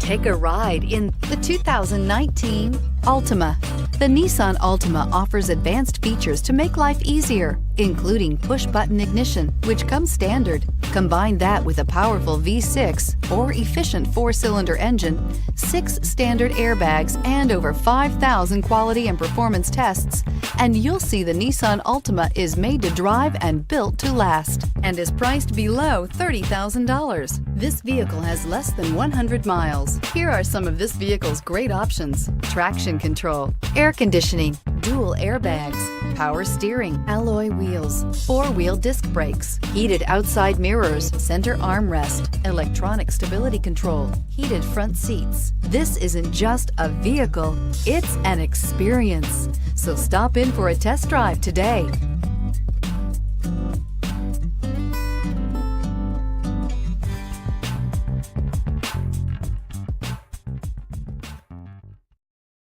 Take a ride in the 2019 Altima. The Nissan Altima offers advanced features to make life easier, including push-button ignition, which comes standard. Combine that with a powerful V6 or efficient 4-cylinder engine, 6 standard airbags, and over 5,000 quality and performance tests, and you'll see the Nissan Altima is made to drive and built to last, and is priced below $30,000. This vehicle has less than 100 miles. Here are some of this vehicle's great options: traction control, air conditioning, dual airbags, power steering, alloy wheels, 4-wheel disc brakes, heated outside mirrors, center armrest, electronic stability control, heated front seats. This isn't just a vehicle, it's an experience. So stop in for a test drive today.